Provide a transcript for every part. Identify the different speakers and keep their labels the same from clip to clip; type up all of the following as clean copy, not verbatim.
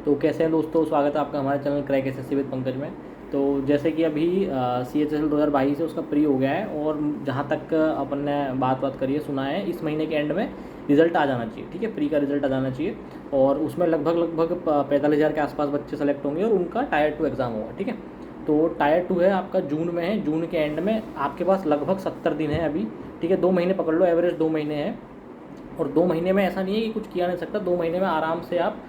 Speaker 1: तो कैसे हैं दोस्तों, स्वागत है आपका हमारे channel crack SSC with Pankaj में। तो जैसे कि अभी CHSL 2022 है, उसका प्री हो गया है और जहाँ तक अपन ने बात करी है, सुना है इस महीने के एंड में रिज़ल्ट आ जाना चाहिए। ठीक है, प्री का रिज़ल्ट आ जाना चाहिए और उसमें लगभग 45,000 के आसपास बच्चे सेलेक्ट होंगे और उनका टायर 2 एग्ज़ाम होगा। ठीक है, तो टायर 2 है आपका जून में है, जून के एंड में आपके पास लगभग 70 दिन है अभी। ठीक है, 2 महीने पकड़ लो, एवरेज 2 महीने है और 2 महीने में ऐसा नहीं है कि कुछ किया नहीं सकता। 2 महीने में आराम से आप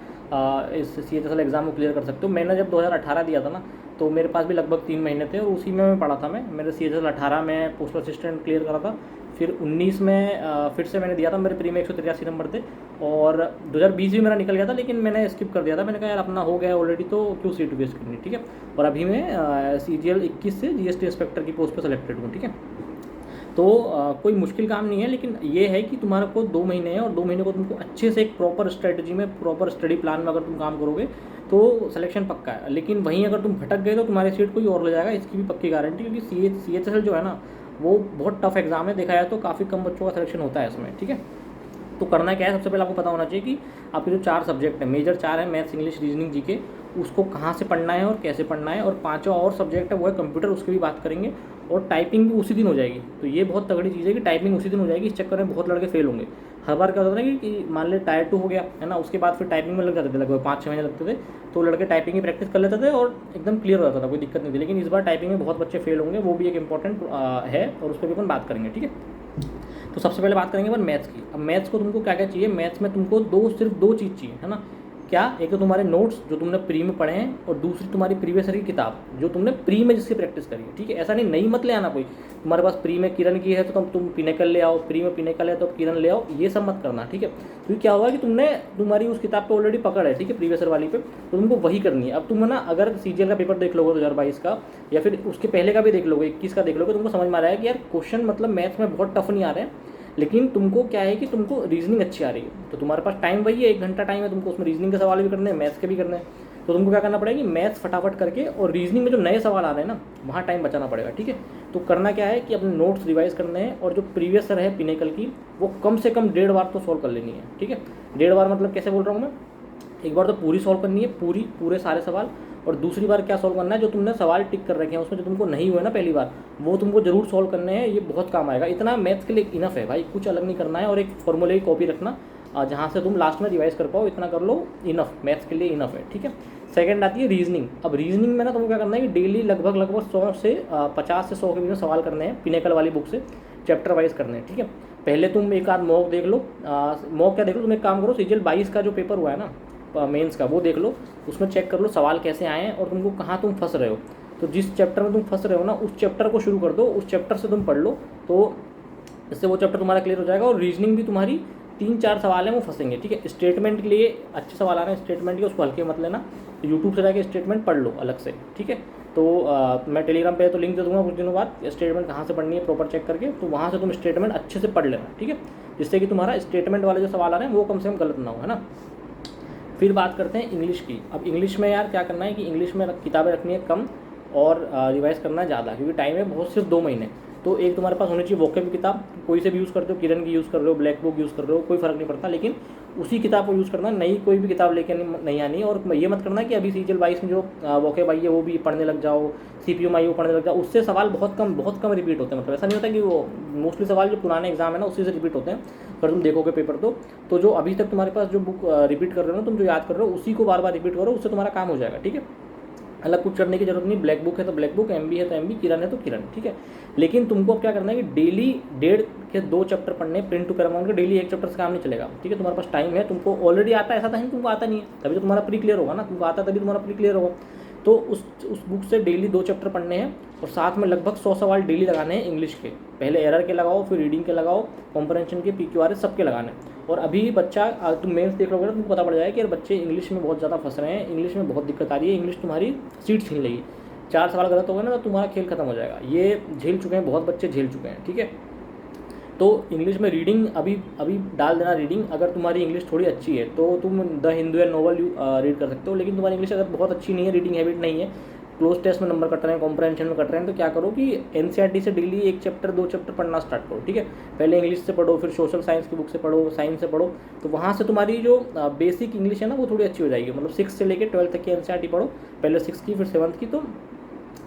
Speaker 1: इस CHSL एग्ज़ाम को क्लियर कर सकते हो। मैंने जब 2018 दिया था ना, तो मेरे पास भी लगभग 3 महीने थे और उसी में मैं पढ़ा था। मेरे CHSL 18 में पोस्टल असिस्टेंट क्लियर करा था, फिर 19 में फिर से मैंने दिया था। मेरे प्री में 183 नंबर थे और 2020 भी मेरा निकल गया था, लेकिन मैंने स्किप कर दिया था। मैंने कहा यार अपना हो गया ऑलरेडी, तो क्यों सीट वेस्ट करनी। ठीक है, और अभी मैं CGL 21 से GST इंस्पेक्टर की पोस्ट पर सेलेक्टेड हूँ। ठीक है, तो कोई मुश्किल काम नहीं है, लेकिन ये है कि तुम्हारे को 2 महीने हैं और 2 महीने को तुमको अच्छे से एक प्रॉपर स्ट्रेटजी में, प्रॉपर स्टडी प्लान में अगर तुम काम करोगे तो सिलेक्शन पक्का है। लेकिन वहीं अगर तुम भटक गए तो तुम्हारी सीट कोई और ले जाएगा, इसकी भी पक्की गारंटी। क्योंकि CHSL जो है ना, वो बहुत टफ एग्जाम है। देखा जाए तो काफ़ी कम बच्चों का सिलेक्शन होता है इसमें। ठीक है, तो करना क्या है, सबसे पहले आपको पता होना चाहिए कि आपके जो 4 सब्जेक्ट हैं, मेजर 4 है, मैथ्स, इंग्लिश, रीजनिंग, जीके, उसको कहाँ से पढ़ना है और कैसे पढ़ना है। और 5वां और सब्जेक्ट है वो है कंप्यूटर, उसकी भी बात करेंगे। और टाइपिंग भी उसी दिन हो जाएगी। तो ये बहुत तगड़ी चीज़ है कि टाइपिंग उसी दिन हो जाएगी। इस चक्कर में बहुत लड़के फेल होंगे। हर बार क्या होता है ना कि मान ले टायर 2 हो गया है ना, उसके बाद फिर टाइपिंग में लग जाते थे, लगभग 5-6 महीने लगते थे। तो लड़के टाइपिंग की प्रैक्टिस कर लेते थे और एकदम क्लियर हो जाता था, कोई दिक्कत नहीं थी। लेकिन इस बार टाइपिंग में बहुत बच्चे फेल होंगे, वो भी एक इंपॉर्टेंट है और उस पर भी अपन बात करेंगे। ठीक है, तो सबसे पहले बात करेंगे अपन मैथ्स की। अब मैथ्स को तुमको क्या क्या चाहिए, मैथ्स में तुमको सिर्फ दो चीज़ चाहिए, है ना। क्या, एक तो तुम्हारे नोट्स जो तुमने प्री में पढ़े हैं और दूसरी तुम्हारी प्रीवियस ईयर की किताब जो तुमने प्री में जिसकी प्रैक्टिस करी है। ठीक है, ऐसा नहीं मत ले आना कोई। तुम्हारे पास प्री में किरण की है तो तुम पिनेकल ले आओ, प्री में पिनेकल है तो किरण ले आओ, ये सब मत करना। ठीक है, क्योंकि क्या होगा कि तुम्हारी उस किताब पे ऑलरेडी पकड़ है। ठीक है, प्रीवियस ईयर वाली पे, तो तुमको वही करनी है। अब तुम ना अगर CGL का पेपर देख लोगे 2022 का, या फिर उसके पहले का भी देख लोगे, 21 का देख लोगे, तुमको समझ में आ रहा है कि यार क्वेश्चन मतलब मैथ्स में बहुत टफ नहीं आ रहे हैं। लेकिन तुमको क्या है कि तुमको रीजनिंग अच्छी आ रही है, तो तुम्हारे पास टाइम वही है, 1 घंटा टाइम है। तुमको उसमें रीजनिंग के सवाल भी करने हैं, मैथ्स के भी करने हैं। तो तुमको क्या करना पड़ेगा कि मैथ्स फटाफट करके और रीजनिंग में जो नए सवाल आ रहे हैं ना, वहाँ टाइम बचाना पड़ेगा। ठीक है, तो करना क्या है कि अपने नोट्स रिवाइज करने हैं और जो प्रीवियस ईयर है पिनेकल की, वो कम से कम 1.5 बार तो सॉल्व कर लेनी है। ठीक है, 1.5 बार मतलब कैसे बोल रहा हूँ मैं, एक बार तो पूरी सॉल्व करनी है, पूरे सारे सवाल। और दूसरी बार क्या सॉल्व करना है, जो तुमने सवाल टिक कर रखे हैं उसमें जो तुमको नहीं हुए ना पहली बार, वो तुमको जरूर सॉल्व करने हैं। ये बहुत काम आएगा। इतना मैथ्स के लिए इनफ है भाई, कुछ अलग नहीं करना है। और एक फॉर्मूले की कॉपी रखना जहाँ से तुम लास्ट में रिवाइज कर पाओ, इतना कर लो, इनफ, मैथ्स के लिए इनफ है। ठीक है, सेकंड आती है रीजनिंग। अब रीजनिंग में ना तुमको क्या करना है कि डेली लगभग 100 से 50 से 100 के बीच में सवाल करने हैं, पिनेकल वाली बुक से चैप्टर वाइज करने हैं। ठीक है, पहले तुम एक आध मॉक देख लो। मॉक क्या देख लो, तुम एक काम करो, CGL 22 का जो पेपर हुआ है ना मेंस का, वो देख लो। उसमें चेक कर लो सवाल कैसे आए हैं और तुमको कहाँ तुम फंस रहे हो। तो जिस चैप्टर में तुम फंस रहे हो ना, उस चैप्टर को शुरू कर दो, उस चैप्टर से तुम पढ़ लो, तो इससे वो चैप्टर तुम्हारा क्लियर हो जाएगा। और रीजनिंग भी तुम्हारी 3-4 सवाल हैं वो फंसेंगे। ठीक है, स्टेटमेंट के लिए अच्छे सवाल आ रहे हैं, स्टेटमेंट के उसको हल्के मत लेना। यूट्यूब से जाके स्टेटमेंट पढ़ लो अलग से। ठीक है, तो मैं टेलीग्राम पे तो लिंक दे दूंगा कुछ दिनों बाद, स्टेटमेंट कहाँ से पढ़नी है प्रॉपर चेक करके, तो वहाँ से तुम स्टेटमेंट अच्छे से पढ़ लेना। ठीक है, जिससे कि तुम्हारा स्टेटमेंट वाले जो सवाल आ रहे हैं वो कम से कम गलत ना हो, है ना। फिर बात करते हैं इंग्लिश की। अब इंग्लिश में यार क्या करना है कि इंग्लिश में किताबें रखनी है कम और रिवाइज करना है ज़्यादा, क्योंकि टाइम है बहुत, सिर्फ 2 महीने। तो एक तुम्हारे पास होनी चाहिए वोकेब की किताब, कोई से भी यूज़ करते हो, किरण की यूज़ कर रहे हो, ब्लैक बुक यूज़ कर रहे हो, कोई फ़र्क नहीं पड़ता, लेकिन उसी किताब को यूज़ करना, नई कोई भी किताब लेके नहीं आनी। और ये मत करना कि अभी CGL 22 में जो वोकेब आई है वो भी पढ़ने लग जाओ, CPM आई वो पढ़ने लग जाओ। उससे सवाल बहुत कम रिपीट होते हैं। मतलब ऐसा नहीं होता कि वो मोस्टली सवाल जो पुराने एग्जाम है ना उसी से रिपीट होते हैं। अगर तुम देखोगे पेपर तो जो अभी तक तुम्हारे पास जो बुक रिपीट कर रहे हो ना, तुम जो याद कर रहे हो उसी को बार बार रिपीट करो, उससे तुम्हारा काम हो जाएगा। ठीक है, अलग कुछ करने की जरूरत नहीं। ब्लैक बुक है तो ब्लैक बुक, MB है तो MB, किरण है तो किरण। ठीक है, लेकिन तुमको अब क्या करना है कि डेली 1.5 के 2 चैप्टर पढ़ने, प्रिंट टू पैरामाउंट के। डेली 1 चैप्टर से काम नहीं चलेगा। ठीक है, तुम्हारे पास टाइम है, तुमको ऑलरेडी आता है, ऐसा तो नहीं तुमको आता नहीं है, तभी तो तुम्हारा प्री क्लियर होगा ना। तुमको आता है तभी तुम्हारा प्री क्लियर होगा। तो उस बुक से डेली 2 चैप्टर पढ़ने हैं और साथ में लगभग 100 सवाल डेली लगाने हैं इंग्लिश के। पहले एरर के लगाओ, फिर रीडिंग के लगाओ, कॉम्प्रहेंशन के, PQRS सबके लगाने। और अभी बच्चा तुम मेंस देख लोगे ना, तुमको पता पड़ जाएगा कि यार बच्चे इंग्लिश में बहुत ज़्यादा फंस रहे हैं, इंग्लिश में बहुत दिक्कत आ रही है, इंग्लिश तुम्हारी सीट छीन लेगी। 4 सवाल गलत हो गए ना तो तुम्हारा खेल खत्म हो जाएगा। ये झेल चुके हैं, बहुत बच्चे झेल चुके हैं। ठीक है, तो इंग्लिश में रीडिंग अभी डाल देना रीडिंग। अगर तुम्हारी इंग्लिश थोड़ी अच्छी है तो तुम द हिंदू या नोवेल रीड कर सकते हो। लेकिन तुम्हारी इंग्लिश अगर बहुत अच्छी नहीं है, रीडिंग हैबिट नहीं है, क्लोज टेस्ट में नंबर कट रहे हैं, कॉम्प्रहेंशन में कट रहे हैं, तो क्या करो कि एनसीईआरटी से डेली 1 चैप्टर 2 चैप्टर पढ़ना स्टार्ट करो, ठीक है। पहले इंग्लिश से पढ़ो, फिर सोशल साइंस की बुक से पढ़ो, साइंस से पढ़ो, तो वहाँ से तुम्हारी जो बेसिक इंग्लिश है ना वो थोड़ी अच्छी हो जाएगी। मतलब 6 से लेकर 12 तक की एनसीईआरटी पढ़ो, पहले 6 की फिर 7 की, तो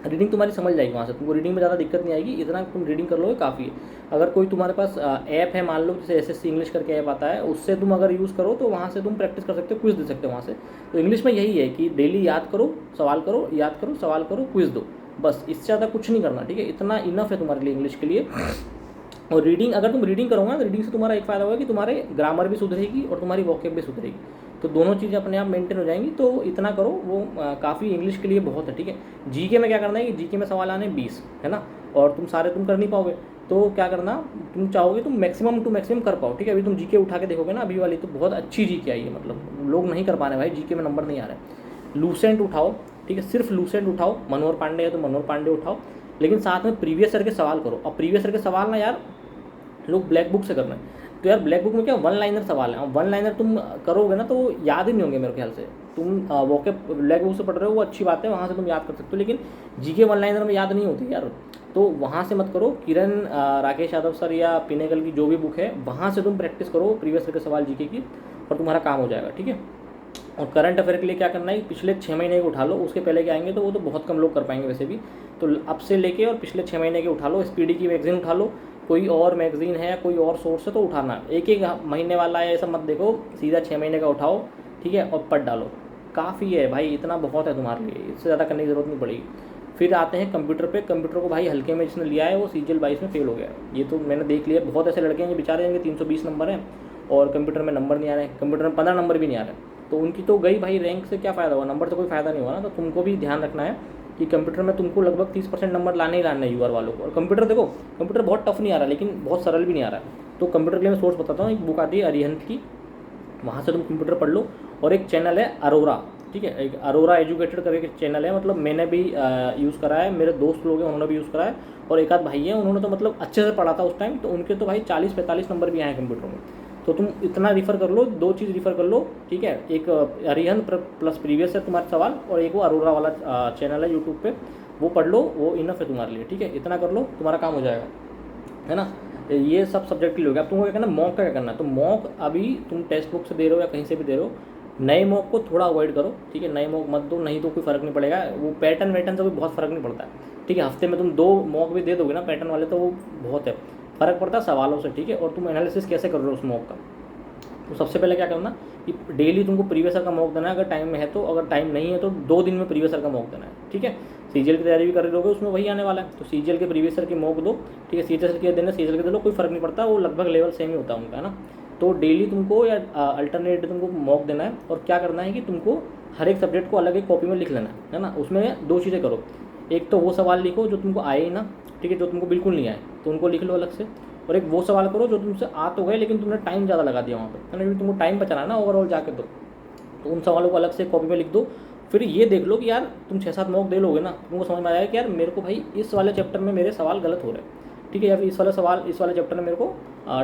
Speaker 1: रीडिंग तुम्हारी समझ जाएगी वहाँ से, तुमको रीडिंग में ज़्यादा दिक्कत नहीं आएगी। इतना तुम रीडिंग कर लोगे काफ़ी है। अगर कोई तुम्हारे पास ऐप है, मान लो जैसे एसएससी इंग्लिश करके ऐप आता है, उससे तुम अगर यूज़ करो तो वहाँ से तुम प्रैक्टिस कर सकते हो, क्विज दे सकते हो वहाँ से। तो इंग्लिश में यही है कि डेली याद करो, सवाल करो, याद करो, सवाल करो, क्विज दो, बस इससे ज़्यादा कुछ नहीं करना, ठीक है। इतना इनफ है तुम्हारे लिए इंग्लिश के लिए। और रीडिंग, अगर तुम रीडिंग करोगे ना तो रीडिंग से तुम्हारा एक फ़ायदा होगा कि तुम्हारे ग्रामर भी सुधरेगी और तुम्हारी वोकैब भी सुधरेगी, तो दोनों चीज़ें अपने आप मेंटेन हो जाएंगी। तो इतना करो, वो काफ़ी इंग्लिश के लिए बहुत है, ठीक है। जीके में क्या करना है कि जीके में सवाल आने 20 है ना, और तुम सारे तुम कर नहीं पाओगे, तो क्या करना, तुम चाहोगे तुम मैक्सिमम टू मैक्सिमम कर पाओ, ठीक है। अभी तुम जीके उठा के देखोगे ना, अभी वाली तो बहुत अच्छी जीके आई है, मतलब लोग नहीं कर पा रहे भाई, जीके में नंबर नहीं आ रहे। लूसेंट उठाओ, ठीक है, सिर्फ लूसेंट उठाओ, मनोहर पांडे है तो मनोहर पांडे उठाओ, लेकिन साथ में प्रीवियस ईयर के सवाल करो। अब प्रीवियस ईयर के सवाल ना यार लोग ब्लैक बुक से कर रहे हैं, तो यार ब्लैक बुक में क्या 1 लाइनर सवाल है, 1 लाइनर तुम करोगे ना तो याद ही नहीं होंगे मेरे ख्याल से। तुम वोके ब्लैक बुक से पढ़ रहे हो वो अच्छी बात है, वहाँ से तुम याद कर सकते हो, लेकिन जीके 1 लाइनर में याद नहीं होती यार, तो वहाँ से मत करो। किरण राकेश यादव सर या पिनेकल की जो भी बुक है वहाँ से तुम प्रैक्टिस करो प्रीवियस ईयर के सवाल जीके की, और तुम्हारा काम हो जाएगा, ठीक है। और करंट अफेयर के लिए क्या करना है, पिछले 6 महीने के उठा लो, उसके पहले के आएंगे तो वो तो बहुत कम लोग कर पाएंगे वैसे भी, तो अब से लेके और पिछले 6 महीने के उठा लो। स्पीडी की मैगजीन उठा लो, कोई और मैगजीन है, कोई और सोर्स है तो उठाना, एक एक महीने वाला है ऐसा मत देखो, सीधा 6 महीने का उठाओ, ठीक है, और पढ़ डालो, काफ़ी है भाई, इतना बहुत है तुम्हारे लिए, इससे ज़्यादा करने की ज़रूरत नहीं पड़ेगी। फिर आते हैं कंप्यूटर पे। कंप्यूटर को भाई हल्के में जिसने लिया है वो सीजीएल 22 में फेल हो गया, ये तो मैंने देख लिया। बहुत ऐसे लड़के हैं जो बेचारे हैं 320 नंबर हैं और कंप्यूटर में नंबर नहीं आ रहे, कंप्यूटर में 15 नंबर भी नहीं आ रहे, तो उनकी तो गई भाई, रैंक से क्या फ़ायदा हुआ, नंबर से कोई फ़ायदा नहीं हुआ ना। तो तुमको भी ध्यान रखना है कि कंप्यूटर में तुमको लगभग 30% नंबर लाने ही लाने यूआर वालों को। और कंप्यूटर देखो, कंप्यूटर बहुत टफ नहीं आ रहा लेकिन बहुत सरल भी नहीं आ रहा है। तो कंप्यूटर के लिए मैं सोर्स बताता हूँ, एक बुक आती है अरिहंत की, वहाँ से तुम कंप्यूटर पढ़ लो। और एक चैनल है अरोरा, ठीक है, एक अरोरा एजुकेटेड करके चैनल है, मतलब मैंने भी यूज़ करा है, मेरे दोस्त लोग हैं उन्होंने भी यूज़ करा है, और एक आध भाई हैं उन्होंने तो मतलब अच्छे से पढ़ा था उस टाइम, तो उनके तो भाई 40-45 नंबर भी आए हैं कंप्यूटर में। तो तुम इतना रिफ़र कर लो, 2 चीज़ रिफ़र कर लो, ठीक है, एक अरिहंत प्लस प्रीवियस है तुम्हारे सवाल, और एक वो अरोरा वाला चैनल है यूट्यूब पे, वो पढ़ लो, वो इनफ है तुम्हारे लिए, ठीक है। इतना कर लो, तुम्हारा काम हो जाएगा, है ना। ये सब सब्जेक्ट के लिए हो गया। अब तुमको क्या करना, मॉक का क्या करना है, तो मॉक अभी तुम टेक्स्ट बुक से दे रहे हो या कहीं से भी दे रहे हो, नए मॉक को थोड़ा अवॉइड करो, ठीक है, नए मॉक मत दो, नहीं तो कोई फ़र्क नहीं पड़ेगा, वो पैटर्न वैटर्न से कोई बहुत फ़र्क नहीं पड़ता है, ठीक है। हफ्ते में तुम 2 मॉक भी दे दोगे ना पैटर्न वाले, तो वो बहुत है, फ़र्क पड़ता है सवालों से, ठीक है। और तुम एनालिसिस कैसे कर रहे हो उस मॉक का, तो सबसे पहले क्या करना कि डेली तुमको प्रीवियस ईयर का मॉक देना है, अगर टाइम में है तो, अगर टाइम नहीं है तो 2 दिन में प्रीवियस ईयर का मॉक देना है, ठीक है। सीजीएल की तैयारी भी कर रहे हो उसमें वही आने वाला है, तो सीजीएल के प्रीवियस ईयर के मॉक दो, ठीक है। सीएचएसएल के देना, सीजीएल के दे लो, कोई फ़र्क नहीं पड़ता, वो लगभग लेवल सेम ही होता है उनका, है ना। तो डेली तुमको या अल्टरनेट तुमको मॉक देना है, और क्या करना है कि तुमको हर एक सब्जेक्ट को अलग एक कॉपी में लिख लेना है ना। उसमें 2 चीज़ें करो, एक तो वो सवाल लिखो जो तुमको आए ही ना, ठीक है, जो तुमको बिल्कुल नहीं आए तो उनको लिख लो अलग से, और एक वो सवाल करो जो तुमसे आ तो गए लेकिन तुमने टाइम ज़्यादा लगा दिया वहाँ पे, है ना, क्योंकि तुमको टाइम बचाना है ना ओवरऑल जाके, तो उन सवालों को अलग से कॉपी में लिख दो। फिर ये देख लो कि यार तुम 6-7 मॉक दे लोगे ना, तुमको समझ में आएगा कि यार मेरे को भाई इस वाले चैप्टर में मेरे सवाल गलत हो रहे हैं, ठीक है, या फिर इस वाले चैप्टर में मेरे को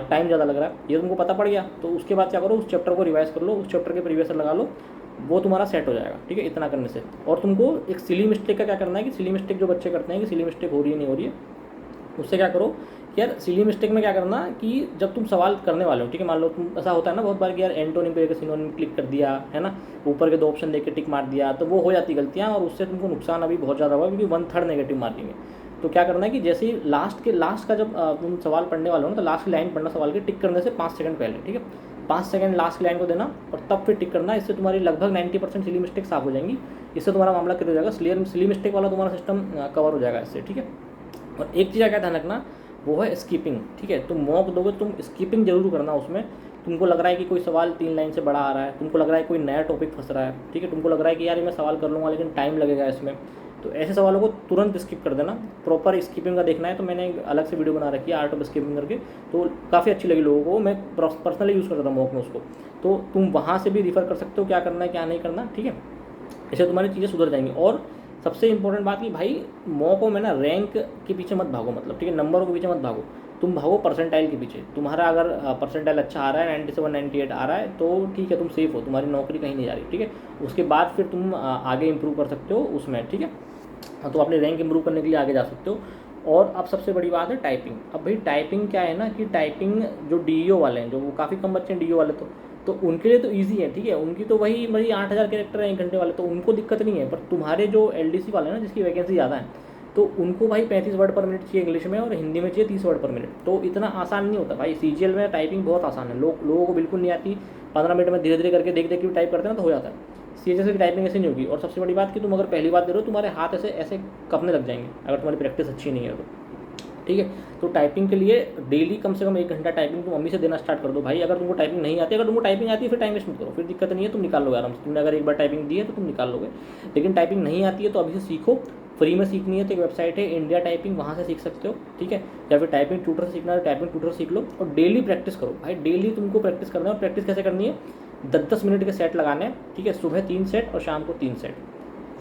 Speaker 1: टाइम ज़्यादा लग रहा है, ये तुमको पता पड़ गया। तो उसके बाद क्या करो, उस चैप्टर को रिवाइज कर लो, उस चैप्टर के प्रीवियस लगा लो, वो तुम्हारा सेट हो जाएगा, ठीक है, इतना करने से। और तुमको एक सिली मिस्टेक का क्या करना है कि सिली मिस्टेक जो बच्चे करते हैं कि सिली मिस्टेक हो रही है नहीं हो रही है, उससे क्या करो यार, सिली मिस्टेक में क्या करना कि जब तुम सवाल करने वाले हो, ठीक है, मान लो तुम, ऐसा होता है ना बहुत बार कि यार एंटोनिम पे सिनोनिम क्लिक कर दिया, है ना, ऊपर के 2 ऑप्शन देख के टिक मार दिया, तो वो हो जाती गलतियाँ, और उससे तुमको नुकसान अभी बहुत ज़्यादा हुआ, क्योंकि 1/3 नेगेटिव मार्किंग है। तो क्या करना है कि जैसे ही लास्ट का जब तुम सवाल पढ़ने वाले हो ना, तो लास्ट की लाइन पढ़ना सवाल के, टिक करने से 5 सेकंड पहले, ठीक है, 5 सेकंड लास्ट की लाइन को देना और तब फिर टिक करना। इससे तुम्हारी लगभग 90% सिली मिस्टेक साफ हो जाएंगी, इससे तुम्हारा मामला क्लियर हो जाएगा, सिली मिस्टेक वाला तुम्हारा सिस्टम कवर हो जाएगा इससे, ठीक है। और एक चीज़ का क्या ध्यान रखना, वो है स्किपिंग, ठीक है। तुम मॉक दोगे, तुम स्किपिंग जरूर करना उसमें। तुमको लग रहा है कि कोई सवाल 3 लाइन से बड़ा आ रहा है, तुमको लग रहा है कोई नया टॉपिक फंस रहा है, ठीक है, तुमको लग रहा है कि यार ये मैं सवाल कर लूँगा लेकिन टाइम लगेगा इसमें, तो ऐसे सवालों को तुरंत स्किप कर देना। प्रॉपर स्किपिंग का देखना है तो मैंने अलग से वीडियो बना रखी है आर्ट ऑफ स्किपिंग करके, तो काफ़ी अच्छी लगी लोगों को, मैं पर्सनली यूज़ करता था मॉक में उसको, तो तुम वहाँ से भी रिफ़र कर सकते हो क्या करना है क्या नहीं करना, ठीक है। ऐसे तुम्हारी चीज़ें सुधर जाएंगी। और सबसे इंपॉर्टेंट बात कि भाई मॉकों में ना रैंक के पीछे मत भागो, मतलब ठीक है, नंबरों के पीछे मत भागो, तुम भागो परसेंटाइल के पीछे। तुम्हारा अगर परसेंटाइल अच्छा आ रहा है, 97-98 आ रहा है, तो ठीक है, तुम सेफ हो, तुम्हारी नौकरी कहीं नहीं जा रही, ठीक है। उसके बाद फिर तुम आगे इंप्रूव कर सकते हो उसमें, ठीक है। तो अपनी रैंक इंप्रूव करने के लिए आगे जा सकते हो। और अब सबसे बड़ी बात है टाइपिंग। अब भाई टाइपिंग क्या है ना कि टाइपिंग जो डीईओ वाले हैं, जो वो काफ़ी कम बच्चे हैं डीईओ वाले, तो उनके लिए तो ईजी है, ठीक है, उनकी तो वही 8,000 कैरेक्टर है 1 घंटे वाले, तो उनको दिक्कत नहीं है। पर तुम्हारे जो एलडीसी वाले हैं ना, जिसकी वैकेंसी ज़्यादा है, तो उनको भाई 35 वर्ड पर मिनट चाहिए इंग्लिश में, और हिंदी में चाहिए 30 वर्ड पर मिनट। तो इतना आसान नहीं होता भाई। सीजीएल में टाइपिंग बहुत आसान है, लोगों को बिल्कुल नहीं आती। 15 मिनट में धीरे धीरे करके देख देख के टाइप करते हैं ना, तो हो जाता है। सीएचएस की टाइपिंग ऐसे नहीं होगी। और सबसे बड़ी बात कि तुम अगर पहली बार दे रहे हो, तुम्हारे हाथ ऐसे ऐसे कपने लग जाएंगे अगर तुम्हारी प्रैक्टिस अच्छी नहीं है तो, ठीक है। तो टाइपिंग के लिए डेली कम से कम 1 घंटा टाइपिंग तुम मम्मी से देना स्टार्ट कर दो भाई। अगर तुमको टाइपिंग नहीं आती, अगर तुमको टाइपिंग आती है फिर टाइम वेस्ट मत करो, फिर दिक्कत नहीं है, तुम निकाल लोगे आराम से। तुमने अगर एक बार टाइपिंग दी है तो तुम निकाल लोगे। लेकिन टाइपिंग नहीं आती है तो अभी से सीखो। फ्री में सीखनी है तो एक वेबसाइट है इंडिया टाइपिंग, वहाँ से सीख सकते हो, ठीक है। या फिर टाइपिंग ट्यूटर से सीखना है, टाइपिंग ट्यूटर सीख लो। और डेली प्रैक्टिस करो भाई, डेली तुमको प्रैक्टिस करना है। और प्रैक्टिस कैसे करनी है, 10-10 मिनट के सेट लगाने हैं, ठीक है। सुबह 3 सेट और शाम को 3 सेट।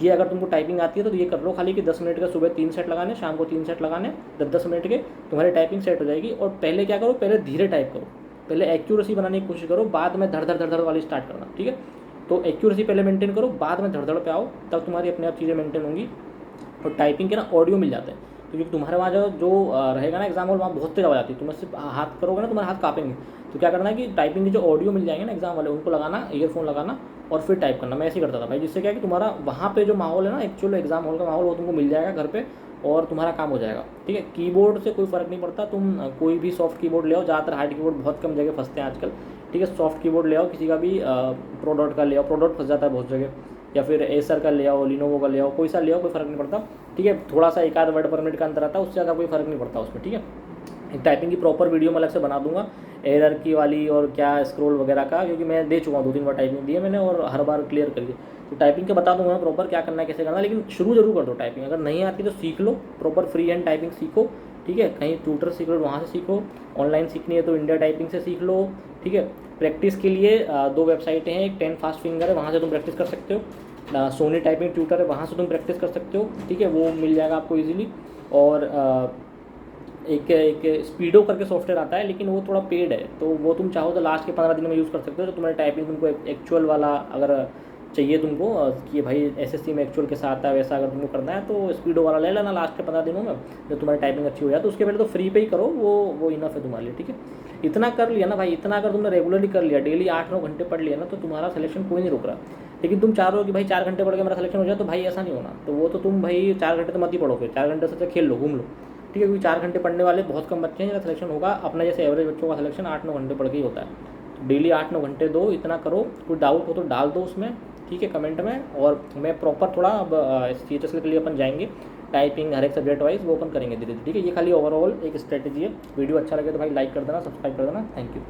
Speaker 1: ये अगर तुमको टाइपिंग आती है तो ये कर लो खाली, कि 10 मिनट का सुबह 3 सेट लगाने, शाम को 3 सेट लगाने, 10-10 मिनट के, तुम्हारी टाइपिंग सेट हो जाएगी। और पहले क्या करो, पहले धीरे टाइप करो, पहले एक्यूरेसी बनाने की कोशिश करो, बाद में धड़ धड़ धड़ धड़ वाली स्टार्ट करना, ठीक है। तो एक्यूरेसी पहले मेंटेन करो, बाद में धड़ धड़ पे आओ, तब तुम्हारी अपने आप चीज़ें मेंटेन होंगी। और टाइपिंग के ना ऑडियो मिल जाते हैं, क्योंकि तुम्हारे वहाँ जो रहेगा ना एग्जाम हॉल, वहाँ बहुत तेज आवाज़ आती है। तुम सिर्फ हाथ करोगे ना, तुम्हारे हाथ काँपेंगे। तो क्या करना है कि टाइपिंग के जो ऑडियो मिल जाएंगे ना एग्जाम वाले, उनको लगाना, ईयरफोन लगाना, और फिर टाइप करना। मैं ऐसे ही करता था भाई, जिससे क्या है कि तुम्हारा वहाँ पे जो माहौल है ना, एक्चुअल एग्जाम हॉल का माहौल, वो तुमको मिल जाएगा घर पे, और तुम्हारा काम हो जाएगा, ठीक है। कीबोर्ड से कोई फ़र्क नहीं पड़ता, तुम कोई भी सॉफ्ट कीबोर्ड ले आओ। ज़्यादातर हार्ड कीबोर्ड बहुत कम जगह फंसते हैं आजकल, ठीक है। सॉफ्ट कीबोर्ड ले आओ, किसी का भी प्रोडक्ट का ले आओ, प्रोडक्ट फंस जाता है बहुत जगह। या फिर एसर का ले आओ, लिनोवो का ले आओ, कोई सा ले आओ, कोई फ़र्क नहीं पड़ता, ठीक है। थोड़ा सा 1 आध वर्ड पर मिनट का अंतर आता है, उससे ज़्यादा कोई फ़र्क नहीं पड़ता उसमें, ठीक है। टाइपिंग की प्रॉपर वीडियो मैं अलग से बना दूंगा, एरर की वाली और क्या स्क्रॉल वगैरह का, क्योंकि मैं दे चुका हूँ 2-3 बार टाइपिंग दी है मैंने, और हर बार क्लियर करिए। तो टाइपिंग के बता दूंगा प्रॉपर क्या करना है, कैसे करना है। लेकिन शुरू जरूर कर दो टाइपिंग। अगर नहीं आती तो सीख लो, प्रॉपर फ्री हैंड टाइपिंग सीखो, ठीक है। कहीं ट्यूटर सीख लो, वहाँ से सीखो। ऑनलाइन सीखनी है तो इंडिया टाइपिंग से सीख लो, ठीक है। प्रैक्टिस के लिए 2 वेबसाइटें हैं, एक 10 फास्ट फिंगर है, वहाँ से तुम प्रैक्टिस कर सकते हो। सोनी टाइपिंग ट्यूटर है, वहाँ से तुम प्रैक्टिस कर सकते हो, ठीक है, वो मिल जाएगा आपको इजीली। और एक स्पीडो करके सॉफ्टवेयर आता है, लेकिन वो थोड़ा पेड है, तो वो तुम चाहो तो लास्ट के 15 दिन में यूज़ कर सकते हो। तो तुम्हारी टाइपिंग तुमको एक्चुअल वाला अगर चाहिए तुमको, कि भाई एसएससी में एक्चुअल के साथ आता है, वैसा अगर तुमको करना है तो स्पीडो वाला ले लेना लास्ट के 15 दिनों में, जब तुम्हारी टाइपिंग अच्छी हो जाए। तो उसके पहले तो फ्री पे ही करो, वो इनफ है तुम्हारे लिए, ठीक है। इतना कर लिया ना भाई, इतना अगर तुमने रेगुलरली कर लिया, डेली 8-9 घंटे पढ़ लिया ना, तो तुम्हारा सिलेक्शन कोई नहीं रोक रहा। लेकिन तुम चाह रहे हो कि भाई 4 घंटे पढ़ के मेरा सिलेक्शन हो जाए, तो भाई ऐसा नहीं होना। तो वो तो तुम भाई 4 घंटे तो मत ही पढ़ो, फिर 4 घंटे से खेल लो, घूम लो, ठीक है। क्योंकि 4 घंटे पढ़ने वाले बहुत कम बच्चे हैं जिनका सिलेक्शन होगा। अपने जैसे एवरेज बच्चों का सिलेक्शन 8-9 घंटे पढ़ के ही होता है। तो डेली 8-9 घंटे दो, इतना करो। कोई डाउट हो तो डाल दो उसमें, ठीक है, कमेंट में। और मैं प्रॉपर थोड़ा अब सीएचएस के लिए अपन जाएंगे, टाइपिंग हर एक सब्जेक्ट वाइज वो अपन करेंगे धीरे धीरे, ठीक है। ये खाली ओवरऑल एक स्ट्रेटेजी है। वीडियो अच्छा लगे तो भाई लाइक कर देना, सब्सक्राइब कर देना। Thank you.